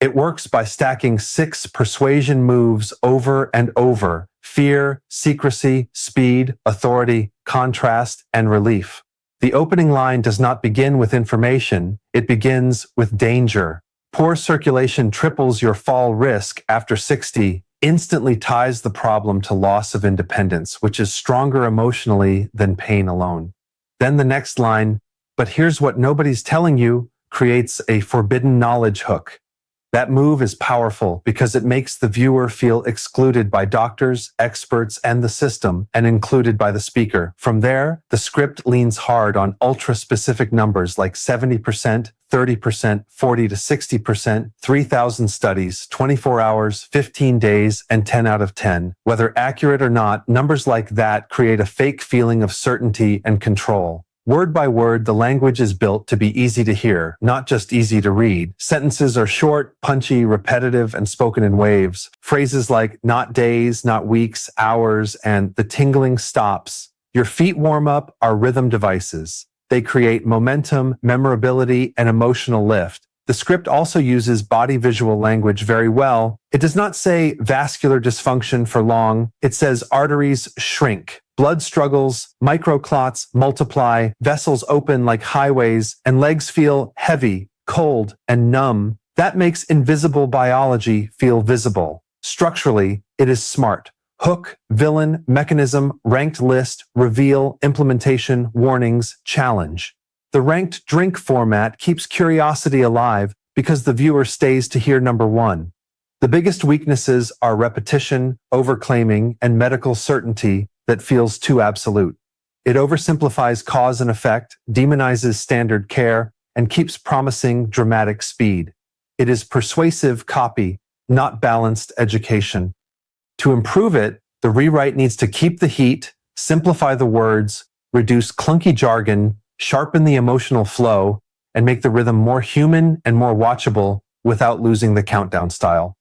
It works by stacking 6 persuasion moves over and over: fear, secrecy, speed, authority, contrast, and relief. The opening line does not begin with information, it begins with danger. Poor circulation triples your fall risk after 60, instantly ties the problem to loss of independence, which is stronger emotionally than pain alone. Then the next line, but here's what nobody's telling you, creates a forbidden knowledge hook. That move is powerful because it makes the viewer feel excluded by doctors, experts, and the system, and included by the speaker. From there, the script leans hard on ultra-specific numbers like 70%, 30%, 40 to 60%, 3,000 studies, 24 hours, 15 days, and 10 out of 10. Whether accurate or not, numbers like that create a fake feeling of certainty and control. Word by word, the language is built to be easy to hear, not just easy to read. Sentences are short, punchy, repetitive, and spoken in waves. Phrases like not days, not weeks, hours, and the tingling stops. Your feet warm up are rhythm devices. They create momentum, memorability, and emotional lift. The script also uses body visual language very well. It does not say vascular dysfunction for long. It says arteries shrink. Blood struggles, microclots multiply, vessels open like highways, and legs feel heavy, cold, and numb. That makes invisible biology feel visible. Structurally, it is smart. Hook, villain, mechanism, ranked list, reveal, implementation, warnings, challenge. The ranked drink format keeps curiosity alive because the viewer stays to hear number 1. The biggest weaknesses are repetition, overclaiming, and medical certainty that feels too absolute. It oversimplifies cause and effect, demonizes standard care, and keeps promising dramatic speed. It is persuasive copy, not balanced education. To improve it, the rewrite needs to keep the heat, simplify the words, reduce clunky jargon, sharpen the emotional flow, and make the rhythm more human and more watchable without losing the countdown style.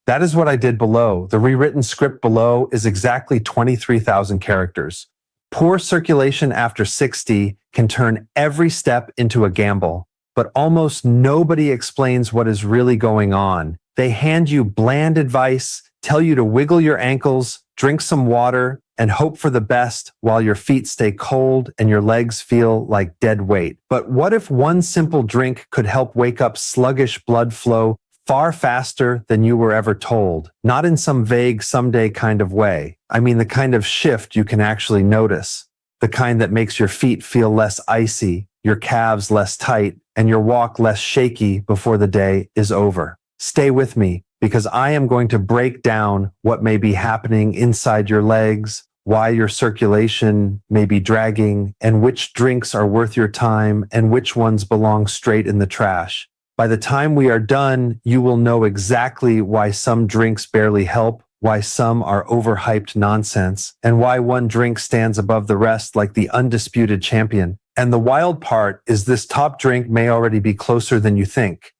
That is what I did below. The rewritten script below is exactly 23,000 characters. Poor circulation after 60 can turn every step into a gamble, but almost nobody explains what is really going on. They hand you bland advice, tell you to wiggle your ankles, drink some water, and hope for the best while your feet stay cold and your legs feel like dead weight. But what if one simple drink could help wake up sluggish blood flow far faster than you were ever told? Not in some vague someday kind of way. I mean the kind of shift you can actually notice. The kind that makes your feet feel less icy, your calves less tight, and your walk less shaky before the day is over. Stay with me, because I am going to break down what may be happening inside your legs, why your circulation may be dragging, and which drinks are worth your time and which ones belong straight in the trash. By the time we are done, you will know exactly why some drinks barely help, why some are overhyped nonsense, and why one drink stands above the rest like the undisputed champion. And the wild part is this top drink may already be closer than you think,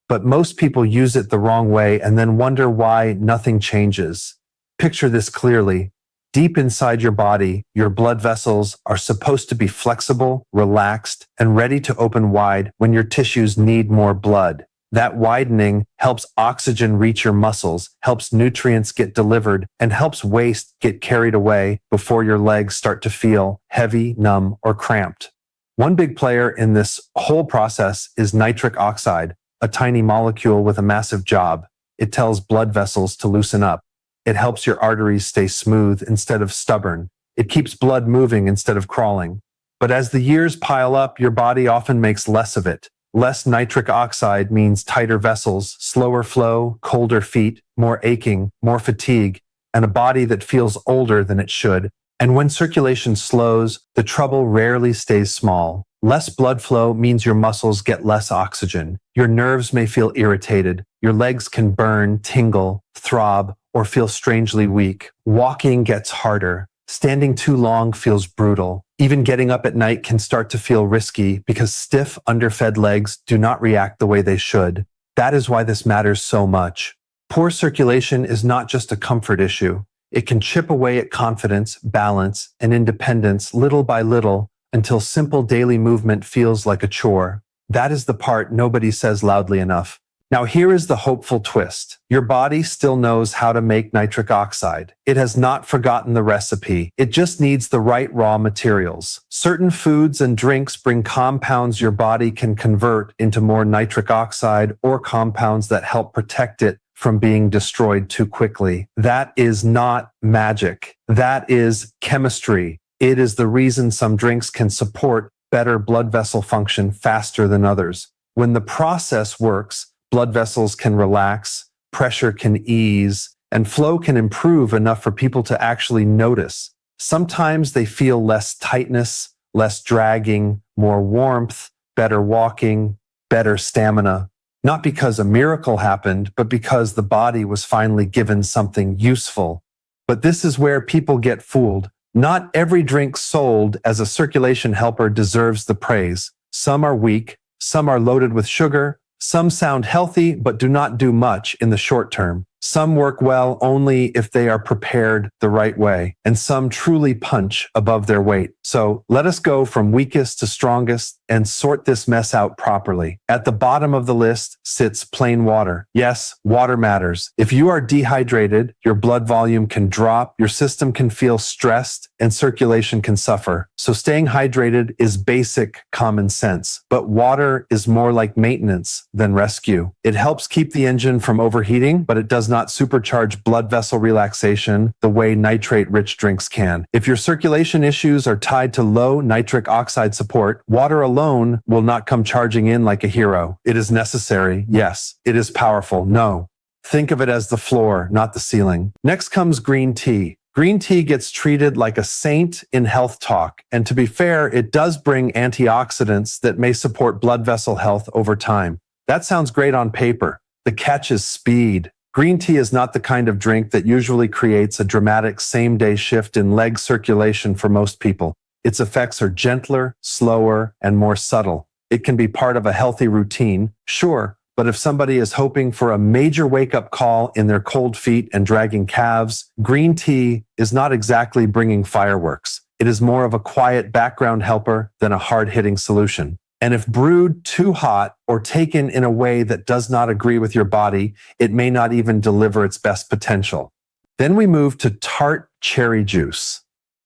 but most people use it the wrong way and then wonder why nothing changes. Picture this clearly. Deep inside your body, your blood vessels are supposed to be flexible, relaxed, and ready to open wide when your tissues need more blood. That widening helps oxygen reach your muscles, helps nutrients get delivered, and helps waste get carried away before your legs start to feel heavy, numb, or cramped. One big player in this whole process is nitric oxide, a tiny molecule with a massive job. It tells blood vessels to loosen up. It helps your arteries stay smooth instead of stubborn. It keeps blood moving instead of crawling. But as the years pile up, your body often makes less of it. Less nitric oxide means tighter vessels, slower flow, colder feet, more aching, more fatigue, and a body that feels older than it should. And when circulation slows, the trouble rarely stays small. Less blood flow means your muscles get less oxygen. Your nerves may feel irritated. Your legs can burn, tingle, throb, or feel strangely weak. Walking gets harder. Standing too long feels brutal. Even getting up at night can start to feel risky because stiff, underfed legs do not react the way they should. That is why this matters so much. Poor circulation is not just a comfort issue. It can chip away at confidence, balance, and independence little by little until simple daily movement feels like a chore. That is the part nobody says loudly enough. Now here is the hopeful twist. Your body still knows how to make nitric oxide. It has not forgotten the recipe. It just needs the right raw materials. Certain foods and drinks bring compounds your body can convert into more nitric oxide or compounds that help protect it from being destroyed too quickly. That is not magic. That is chemistry. It is the reason some drinks can support better blood vessel function faster than others. When the process works, blood vessels can relax, pressure can ease, and flow can improve enough for people to actually notice. Sometimes they feel less tightness, less dragging, more warmth, better walking, better stamina. Not because a miracle happened, but because the body was finally given something useful. But this is where people get fooled. Not every drink sold as a circulation helper deserves the praise. Some are weak, some are loaded with sugar, some sound healthy but do not do much in the short term. Some work well only if they are prepared the right way, and some truly punch above their weight. So let us go from weakest to strongest and sort this mess out properly. At the bottom of the list sits plain water. Yes, water matters. If you are dehydrated, your blood volume can drop, your system can feel stressed, and circulation can suffer. So staying hydrated is basic common sense. But water is more like maintenance than rescue. It helps keep the engine from overheating, but it does not supercharge blood vessel relaxation the way nitrate-rich drinks can. If your circulation issues are tied to low nitric oxide support, water alone will not come charging in like a hero. It is necessary, yes. It is powerful, no. Think of it as the floor, not the ceiling. Next comes green tea. Green tea gets treated like a saint in health talk, and to be fair, it does bring antioxidants that may support blood vessel health over time. That sounds great on paper. The catch is speed. Green tea is not the kind of drink that usually creates a dramatic same-day shift in leg circulation for most people. Its effects are gentler, slower, and more subtle. It can be part of a healthy routine, sure, but if somebody is hoping for a major wake-up call in their cold feet and dragging calves, green tea is not exactly bringing fireworks. It is more of a quiet background helper than a hard-hitting solution. And if brewed too hot or taken in a way that does not agree with your body, it may not even deliver its best potential. Then we move to tart cherry juice.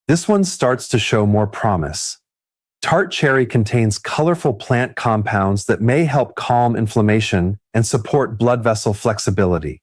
This one starts to show more promise. Tart cherry contains colorful plant compounds that may help calm inflammation and support blood vessel flexibility.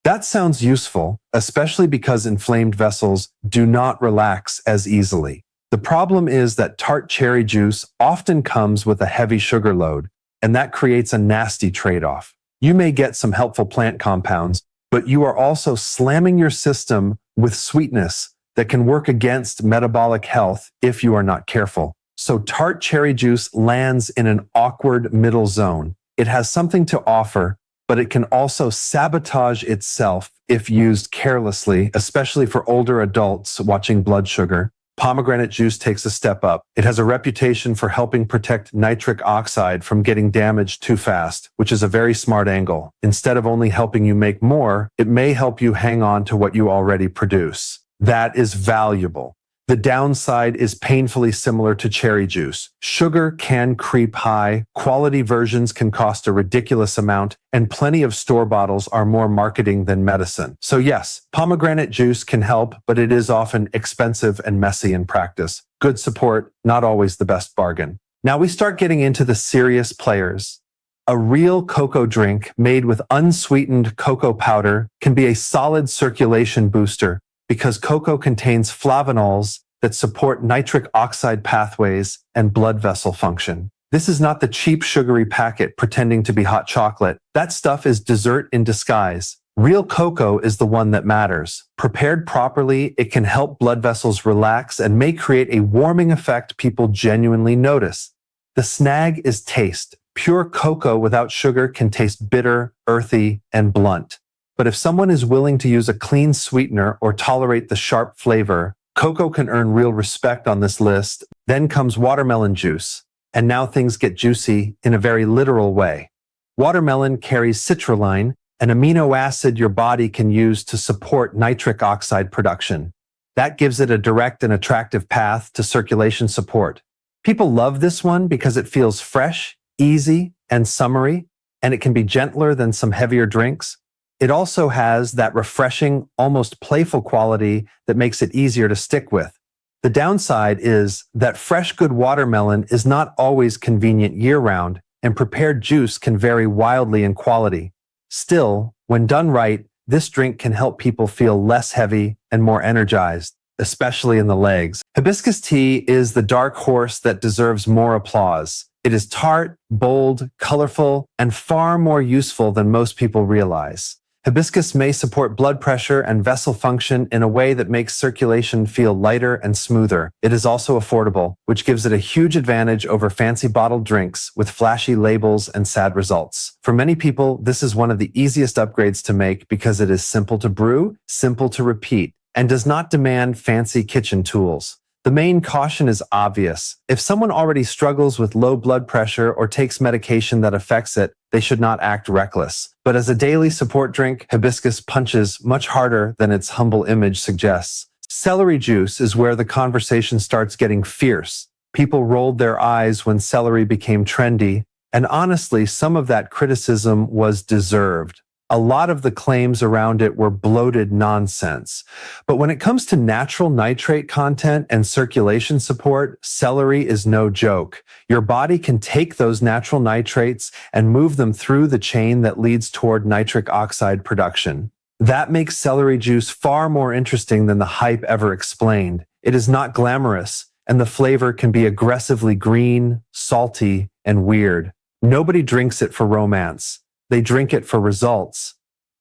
That sounds useful, especially because inflamed vessels do not relax as easily. The problem is that tart cherry juice often comes with a heavy sugar load, and that creates a nasty trade-off. You may get some helpful plant compounds, but you are also slamming your system with sweetness that can work against metabolic health if you are not careful. So tart cherry juice lands in an awkward middle zone. It has something to offer, but it can also sabotage itself if used carelessly, especially for older adults watching blood sugar. Pomegranate juice takes a step up. It has a reputation for helping protect nitric oxide from getting damaged too fast, which is a very smart angle. Instead of only helping you make more, it may help you hang on to what you already produce. That is valuable. The downside is painfully similar to cherry juice. Sugar can creep high, quality versions can cost a ridiculous amount, and plenty of store bottles are more marketing than medicine. So yes, pomegranate juice can help, but it is often expensive and messy in practice. Good support, not always the best bargain. Now we start getting into the serious players. A real cocoa drink made with unsweetened cocoa powder can be a solid circulation booster, because cocoa contains flavonols that support nitric oxide pathways and blood vessel function. This is not the cheap sugary packet pretending to be hot chocolate. That stuff is dessert in disguise. Real cocoa is the one that matters. Prepared properly, it can help blood vessels relax and may create a warming effect people genuinely notice. The snag is taste. Pure cocoa without sugar can taste bitter, earthy, and blunt. But if someone is willing to use a clean sweetener or tolerate the sharp flavor, cocoa can earn real respect on this list. Then comes watermelon juice. And now things get juicy in a very literal way. Watermelon carries citrulline, an amino acid your body can use to support nitric oxide production. That gives it a direct and attractive path to circulation support. People love this one because it feels fresh, easy, and summery. and it can be gentler than some heavier drinks. It also has that refreshing, almost playful quality that makes it easier to stick with. The downside is that fresh good watermelon is not always convenient year-round, and prepared juice can vary wildly in quality. Still, when done right, this drink can help people feel less heavy and more energized, especially in the legs. Hibiscus tea is the dark horse that deserves more applause. It is tart, bold, colorful, and far more useful than most people realize. Hibiscus may support blood pressure and vessel function in a way that makes circulation feel lighter and smoother. It is also affordable, which gives it a huge advantage over fancy bottled drinks with flashy labels and sad results. For many people, this is one of the easiest upgrades to make because it is simple to brew, simple to repeat, and does not demand fancy kitchen tools. The main caution is obvious. If someone already struggles with low blood pressure or takes medication that affects it, they should not act reckless. But as a daily support drink, hibiscus punches much harder than its humble image suggests. Celery juice is where the conversation starts getting fierce. People rolled their eyes when celery became trendy, and honestly, some of that criticism was deserved. A lot of the claims around it were bloated nonsense. But when it comes to natural nitrate content and circulation support, celery is no joke. Your body can take those natural nitrates and move them through the chain that leads toward nitric oxide production. That makes celery juice far more interesting than the hype ever explained. It is not glamorous, and the flavor can be aggressively green, salty, and weird. Nobody drinks it for romance. They drink it for results.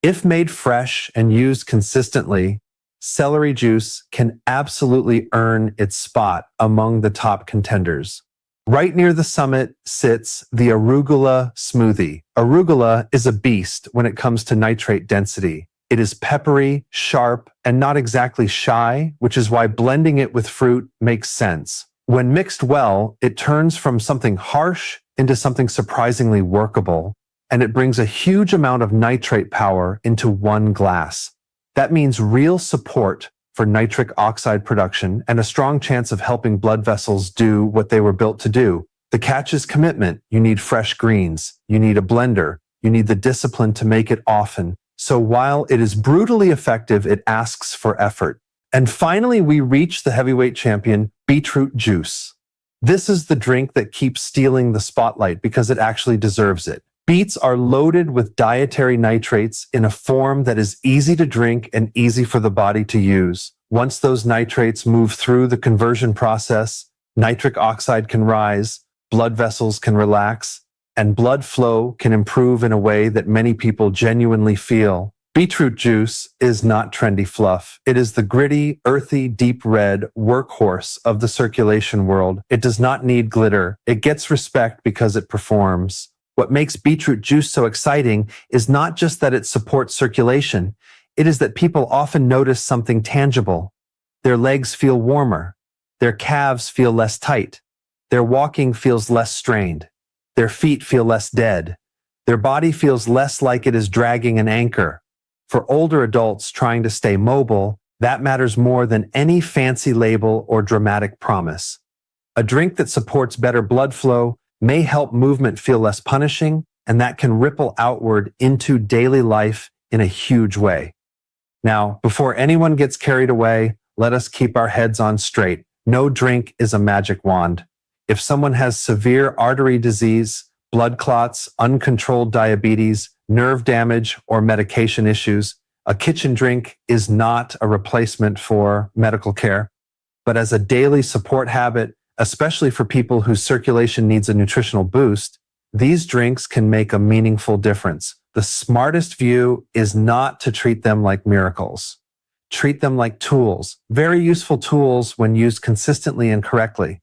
If made fresh and used consistently, celery juice can absolutely earn its spot among the top contenders. Right near the summit sits the arugula smoothie. Arugula is a beast when it comes to nitrate density. It is peppery, sharp, and not exactly shy, which is why blending it with fruit makes sense. When mixed well, it turns from something harsh into something surprisingly workable, and it brings a huge amount of nitrate power into one glass. That means real support for nitric oxide production and a strong chance of helping blood vessels do what they were built to do. The catch is commitment. You need fresh greens. You need a blender. You need the discipline to make it often. So while it is brutally effective, it asks for effort. And finally, we reach the heavyweight champion, beetroot juice. This is the drink that keeps stealing the spotlight because it actually deserves it. Beets are loaded with dietary nitrates in a form that is easy to drink and easy for the body to use. Once those nitrates move through the conversion process, nitric oxide can rise, blood vessels can relax, and blood flow can improve in a way that many people genuinely feel. Beetroot juice is not trendy fluff. It is the gritty, earthy, deep red workhorse of the circulation world. It does not need glitter. It gets respect because it performs. What makes beetroot juice so exciting is not just that it supports circulation. It is that people often notice something tangible. Their legs feel warmer. Their calves feel less tight. Their walking feels less strained. Their feet feel less dead. Their body feels less like it is dragging an anchor. For older adults trying to stay mobile, that matters more than any fancy label or dramatic promise. A drink that supports better blood flow may help movement feel less punishing, and that can ripple outward into daily life in a huge way. Now, before anyone gets carried away, let us keep our heads on straight. No drink is a magic wand. If someone has severe artery disease, blood clots, uncontrolled diabetes, nerve damage, or medication issues, a kitchen drink is not a replacement for medical care. But as a daily support habit, especially for people whose circulation needs a nutritional boost, these drinks can make a meaningful difference. The smartest view is not to treat them like miracles. Treat them like tools, very useful tools when used consistently and correctly.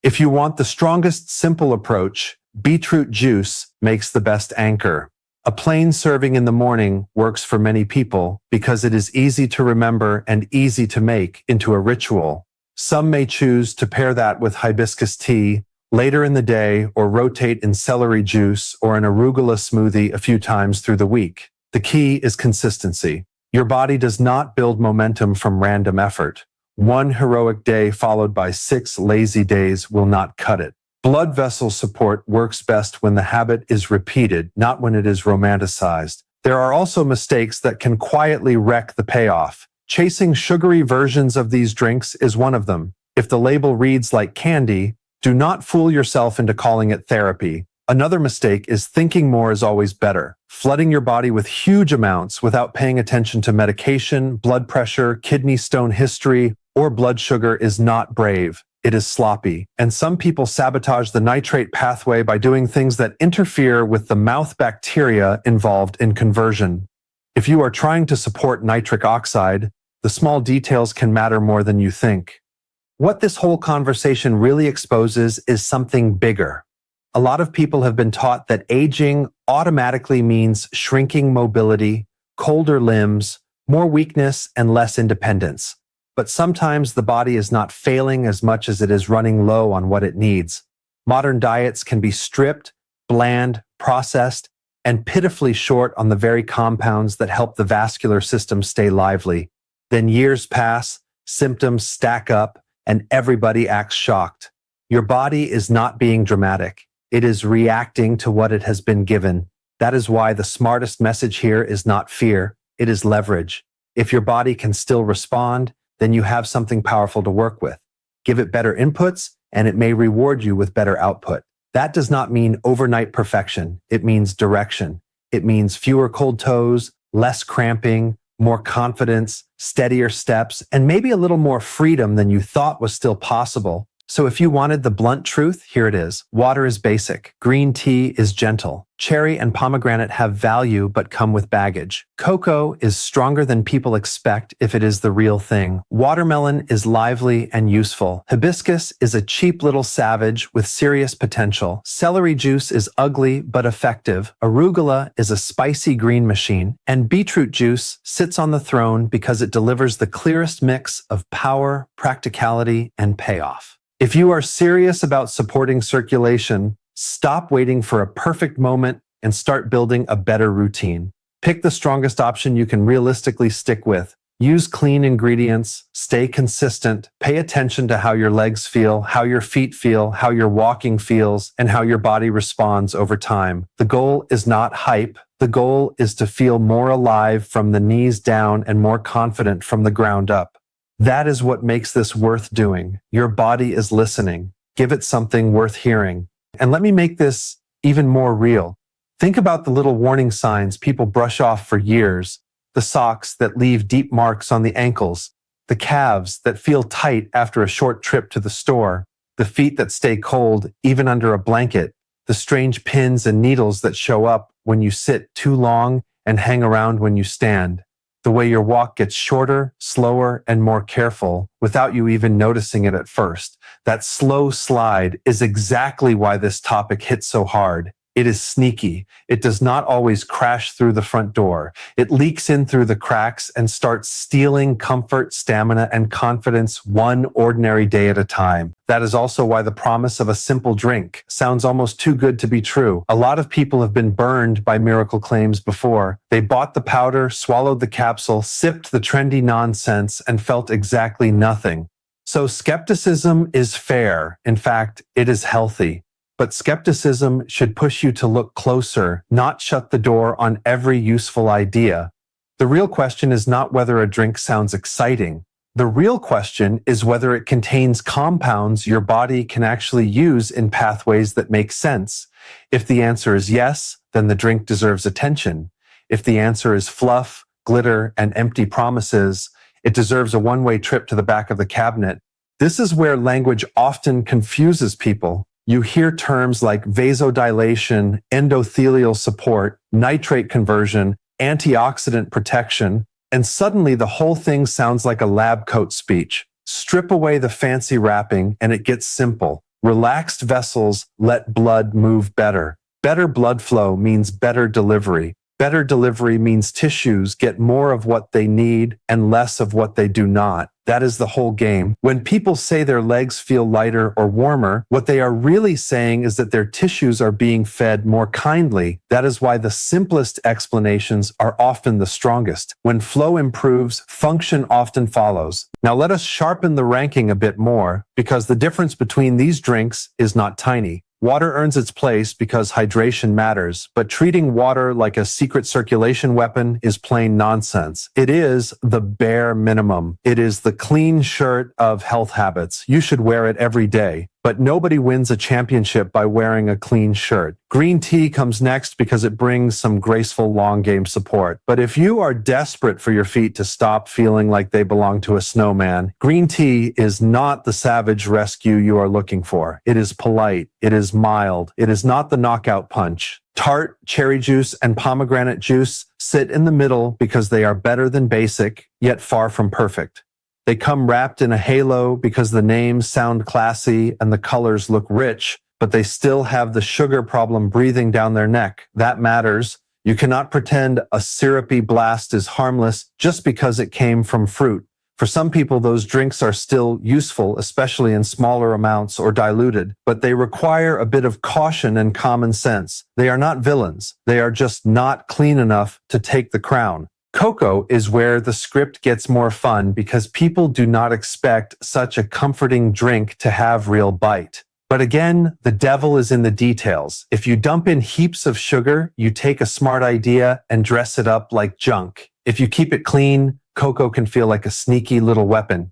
If you want the strongest, simple approach, beetroot juice makes the best anchor. A plain serving in the morning works for many people because it is easy to remember and easy to make into a ritual. Some may choose to pair that with hibiscus tea later in the day or rotate in celery juice or an arugula smoothie a few times through the week. The key is consistency. Your body does not build momentum from random effort. One heroic day followed by 6 lazy days will not cut it. Blood vessel support works best when the habit is repeated, not when it is romanticized. There are also mistakes that can quietly wreck the payoff. Chasing sugary versions of these drinks is one of them. If the label reads like candy, do not fool yourself into calling it therapy. Another mistake is thinking more is always better. Flooding your body with huge amounts without paying attention to medication, blood pressure, kidney stone history, or blood sugar is not brave. It is sloppy. And some people sabotage the nitrate pathway by doing things that interfere with the mouth bacteria involved in conversion. If you are trying to support nitric oxide, the small details can matter more than you think. What this whole conversation really exposes is something bigger. A lot of people have been taught that aging automatically means shrinking mobility, colder limbs, more weakness, and less independence. But sometimes the body is not failing as much as it is running low on what it needs. Modern diets can be stripped, bland, processed, and pitifully short on the very compounds that help the vascular system stay lively. Then years pass, symptoms stack up, and everybody acts shocked. Your body is not being dramatic. It is reacting to what it has been given. That is why the smartest message here is not fear, it is leverage. If your body can still respond, then you have something powerful to work with. Give it better inputs, and it may reward you with better output. That does not mean overnight perfection. It means direction. It means fewer cold toes, less cramping, more confidence, steadier steps, and maybe a little more freedom than you thought was still possible. So if you wanted the blunt truth, here it is. Water is basic. Green tea is gentle. Cherry and pomegranate have value but come with baggage. Cocoa is stronger than people expect if it is the real thing. Watermelon is lively and useful. Hibiscus is a cheap little savage with serious potential. Celery juice is ugly but effective. Arugula is a spicy green machine. And beetroot juice sits on the throne because it delivers the clearest mix of power, practicality, and payoff. If you are serious about supporting circulation, stop waiting for a perfect moment and start building a better routine. Pick the strongest option you can realistically stick with. Use clean ingredients, stay consistent, pay attention to how your legs feel, how your feet feel, how your walking feels, and how your body responds over time. The goal is not hype. The goal is to feel more alive from the knees down and more confident from the ground up. That is what makes this worth doing. Your body is listening. Give it something worth hearing. And let me make this even more real. Think about the little warning signs people brush off for years. The socks that leave deep marks on the ankles. The calves that feel tight after a short trip to the store. The feet that stay cold even under a blanket. The strange pins and needles that show up when you sit too long and hang around when you stand. The way your walk gets shorter, slower, and more careful without you even noticing it at first. That slow slide is exactly why this topic hits so hard. It is sneaky. It does not always crash through the front door. It leaks in through the cracks and starts stealing comfort, stamina, and confidence one ordinary day at a time. That is also why the promise of a simple drink sounds almost too good to be true. A lot of people have been burned by miracle claims before. They bought the powder, swallowed the capsule, sipped the trendy nonsense, and felt exactly nothing. So skepticism is fair. In fact, it is healthy. But skepticism should push you to look closer, not shut the door on every useful idea. The real question is not whether a drink sounds exciting. The real question is whether it contains compounds your body can actually use in pathways that make sense. If the answer is yes, then the drink deserves attention. If the answer is fluff, glitter, and empty promises, it deserves a one-way trip to the back of the cabinet. This is where language often confuses people. You hear terms like vasodilation, endothelial support, nitrate conversion, antioxidant protection, and suddenly the whole thing sounds like a lab coat speech. Strip away the fancy wrapping and it gets simple. Relaxed vessels let blood move better. Better blood flow means better delivery. Better delivery means tissues get more of what they need and less of what they do not. That is the whole game. When people say their legs feel lighter or warmer, what they are really saying is that their tissues are being fed more kindly. That is why the simplest explanations are often the strongest. When flow improves, function often follows. Now let us sharpen the ranking a bit more, because the difference between these drinks is not tiny. Water earns its place because hydration matters, but treating water like a secret circulation weapon is plain nonsense. It is the bare minimum. It is the clean shirt of health habits. You should wear it every day. But nobody wins a championship by wearing a clean shirt. Green tea comes next because it brings some graceful long game support. But if you are desperate for your feet to stop feeling like they belong to a snowman, green tea is not the savage rescue you are looking for. It is polite. It is mild. It is not the knockout punch. Tart, cherry juice, and pomegranate juice sit in the middle because they are better than basic, yet far from perfect. They come wrapped in a halo because the names sound classy and the colors look rich, but they still have the sugar problem breathing down their neck. That matters. You cannot pretend a syrupy blast is harmless just because it came from fruit. For some people, those drinks are still useful, especially in smaller amounts or diluted, but they require a bit of caution and common sense. They are not villains. They are just not clean enough to take the crown. Cocoa is where the script gets more fun because people do not expect such a comforting drink to have real bite. But again, the devil is in the details. If you dump in heaps of sugar, you take a smart idea and dress it up like junk. If you keep it clean, cocoa can feel like a sneaky little weapon.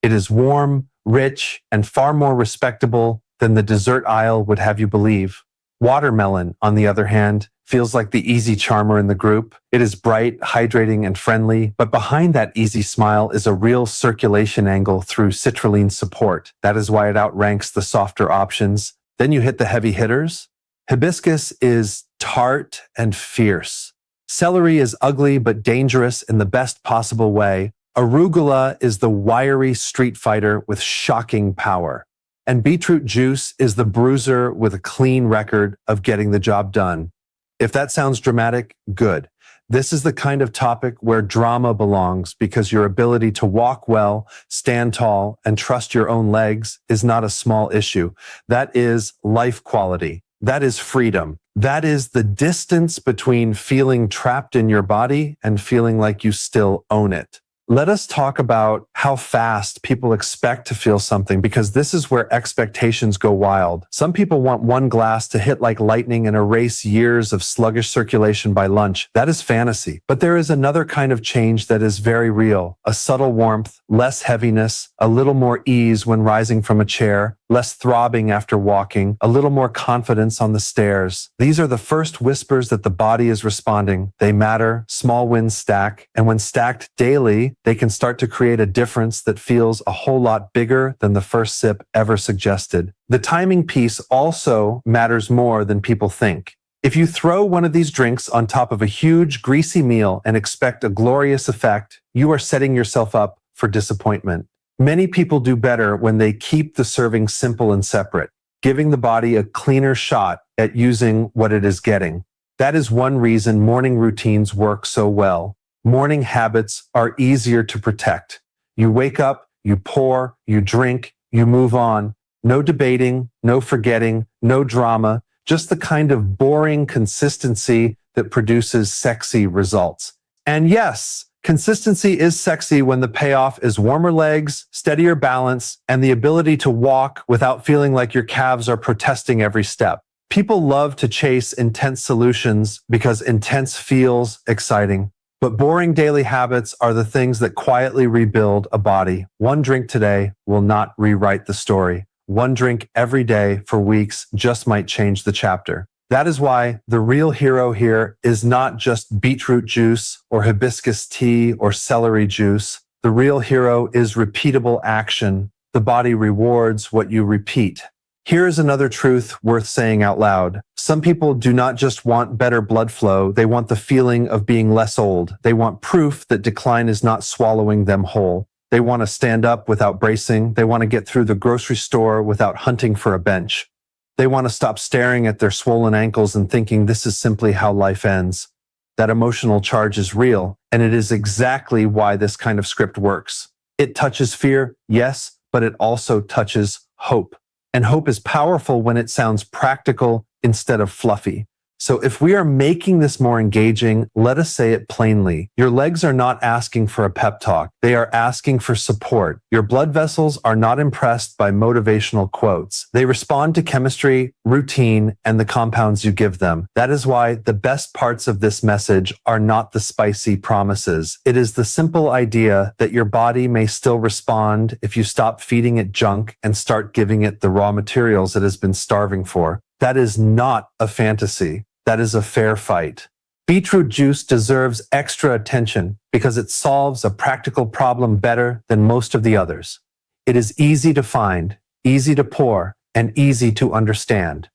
It is warm, rich, and far more respectable than the dessert aisle would have you believe. Watermelon, on the other hand, feels like the easy charmer in the group. It is bright, hydrating, and friendly, but behind that easy smile is a real circulation angle through citrulline support. That is why it outranks the softer options. Then you hit the heavy hitters. Hibiscus is tart and fierce. Celery is ugly but dangerous in the best possible way. Arugula is the wiry street fighter with shocking power. And beetroot juice is the bruiser with a clean record of getting the job done. If that sounds dramatic, good. This is the kind of topic where drama belongs because your ability to walk well, stand tall, and trust your own legs is not a small issue. That is life quality. That is freedom. That is the distance between feeling trapped in your body and feeling like you still own it. Let us talk about how fast people expect to feel something, because this is where expectations go wild. Some people want one glass to hit like lightning and erase years of sluggish circulation by lunch. That is fantasy. But there is another kind of change that is very real. A subtle warmth, less heaviness, a little more ease when rising from a chair, less throbbing after walking, a little more confidence on the stairs. These are the first whispers that the body is responding. They matter, small wins stack, and when stacked daily, they can start to create a difference that feels a whole lot bigger than the first sip ever suggested. The timing piece also matters more than people think. If you throw one of these drinks on top of a huge, greasy meal and expect a glorious effect, you are setting yourself up for disappointment. Many people do better when they keep the serving simple and separate, giving the body a cleaner shot at using what it is getting. That is one reason morning routines work so well. Morning habits are easier to protect. You wake up, you pour, you drink, you move on. No debating, no forgetting, no drama, just the kind of boring consistency that produces sexy results. And yes, consistency is sexy when the payoff is warmer legs, steadier balance, and the ability to walk without feeling like your calves are protesting every step. People love to chase intense solutions because intense feels exciting. But boring daily habits are the things that quietly rebuild a body. One drink today will not rewrite the story. One drink every day for weeks just might change the chapter. That is why the real hero here is not just beetroot juice or hibiscus tea or celery juice. The real hero is repeatable action. The body rewards what you repeat. Here is another truth worth saying out loud. Some people do not just want better blood flow, they want the feeling of being less old. They want proof that decline is not swallowing them whole. They want to stand up without bracing. They want to get through the grocery store without hunting for a bench. They want to stop staring at their swollen ankles and thinking this is simply how life ends. That emotional charge is real, and it is exactly why this kind of script works. It touches fear, yes, but it also touches hope. And hope is powerful when it sounds practical instead of fluffy. So if we are making this more engaging, let us say it plainly. Your legs are not asking for a pep talk. They are asking for support. Your blood vessels are not impressed by motivational quotes. They respond to chemistry, routine, and the compounds you give them. That is why the best parts of this message are not the spicy promises. It is the simple idea that your body may still respond if you stop feeding it junk and start giving it the raw materials it has been starving for. That is not a fantasy. That is a fair fight. Beetroot juice deserves extra attention because it solves a practical problem better than most of the others. It is easy to find, easy to pour, and easy to understand.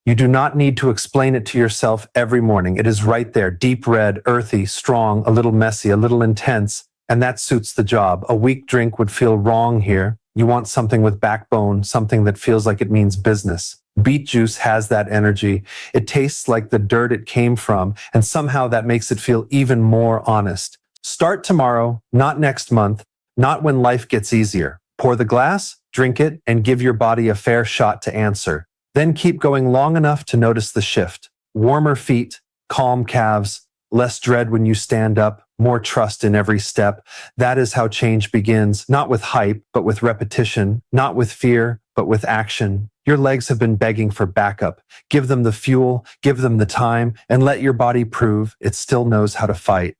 You do not need to explain it to yourself every morning. It is right there, deep red, earthy, strong, a little messy, a little intense, and that suits the job. A weak drink would feel wrong here. You want something with backbone, something that feels like it means business. Beet juice has that energy. It tastes like the dirt it came from, and somehow that makes it feel even more honest. Start tomorrow, not next month, not when life gets easier. Pour the glass, drink it, and give your body a fair shot to answer. Then keep going long enough to notice the shift. Warmer feet, calm calves, less dread when you stand up, more trust in every step. That is how change begins, not with hype, but with repetition, not with fear, but with action. Your legs have been begging for backup. Give them the fuel, give them the time, and let your body prove it still knows how to fight.